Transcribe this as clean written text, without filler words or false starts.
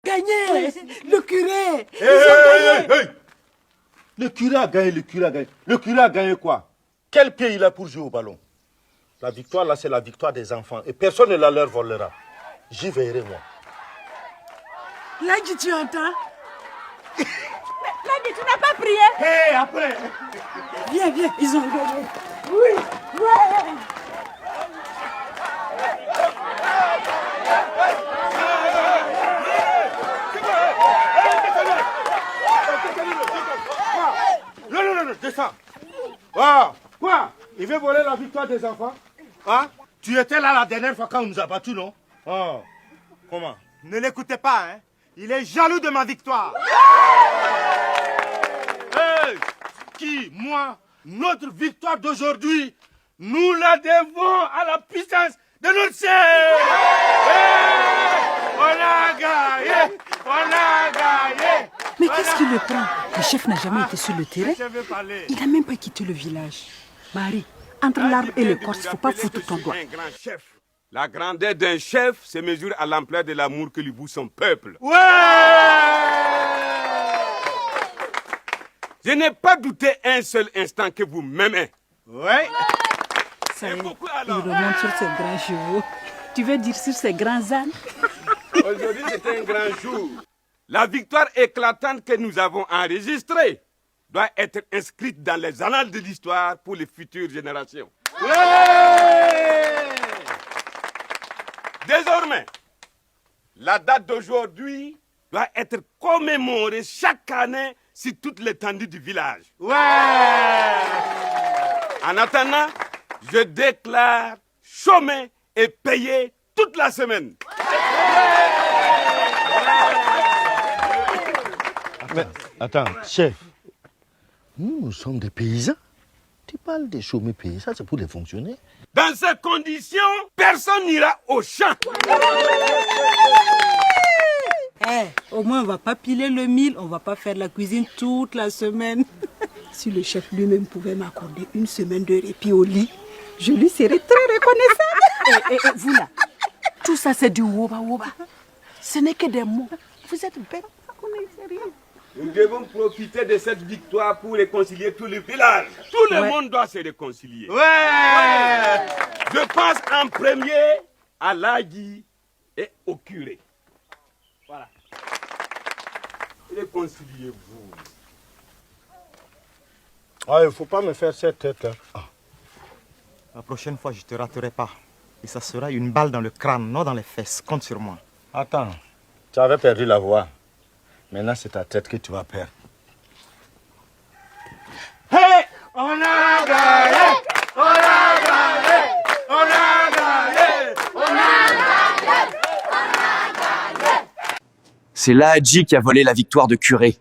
Gagné. Le curé. Hey. Le curé a gagné, le curé a gagné. Le curé a gagné quoi? Quel pied il a pour jouer au ballon? La victoire là, c'est la victoire des enfants. Et personne ne la leur volera. J'y veillerai moi. Là, tu entends? Là, tu n'as pas prié? Hé, après. Viens, ils ont gagné. Oui, ouais. Non, descends. Ah, quoi? Il veut voler la victoire des enfants? Hein? Tu étais là la dernière fois quand on nous a battus, non? Ah, comment? Ne l'écoutez pas, hein. Il est jaloux de ma victoire. Hey, qui? Moi? Notre victoire d'aujourd'hui, nous la devons à la puissance de notre chef. Hey, on a gagné! On a gagné! Mais qu'est-ce qui le prend? Le chef n'a jamais été sur le terrain. Je veux parler. Il n'a même pas quitté le village. Marie, entre l'arbre et l'écorce, il ne faut pas foutre ton doigt. Un grand chef. La grandeur d'un chef se mesure à l'ampleur de l'amour que lui voue son peuple. Ouais! Je n'ai pas douté un seul instant que vous m'aimez. Ouais! Ça y est, pourquoi il alors? remonte sur ses grands chevaux. Tu veux dire sur ses grands ânes? Aujourd'hui, c'est un grand jour. La victoire éclatante que nous avons enregistrée doit être inscrite dans les annales de l'histoire pour les futures générations. Ouais! Désormais, la date d'aujourd'hui doit être commémorée chaque année sur toute l'étendue du village. Ouais! En attendant, je déclare chômé et payé toute la semaine. Mais, attends, chef, nous sommes des paysans. Tu parles des chômés payés, ça c'est pour les fonctionnaires. Dans ces conditions, personne n'ira au champ. Au moins, on ne va pas piler le mil, on ne va pas faire la cuisine toute la semaine. Si le chef lui-même pouvait m'accorder une semaine de répit au lit, je lui serais très reconnaissante. Vous là, tout ça c'est du woba. Ce n'est que des mots. Vous êtes bêtes, vous ne savez rien. Nous devons profiter de cette victoire pour réconcilier tout le village. Tout le monde doit se réconcilier. Ouais! Je pense en premier à l'Agui et au curé. Voilà. Réconciliez-vous. Ah, il ne faut pas me faire cette tête. La prochaine fois, je ne te raterai pas. Et ça sera une balle dans le crâne, non dans les fesses. Compte sur moi. Attends, tu avais perdu la voix. Maintenant, c'est ta tête que tu vas perdre. Hey! On a gagné! On a gagné! On a gagné! On a gagné! C'est Lahadji qui a volé la victoire de Curé.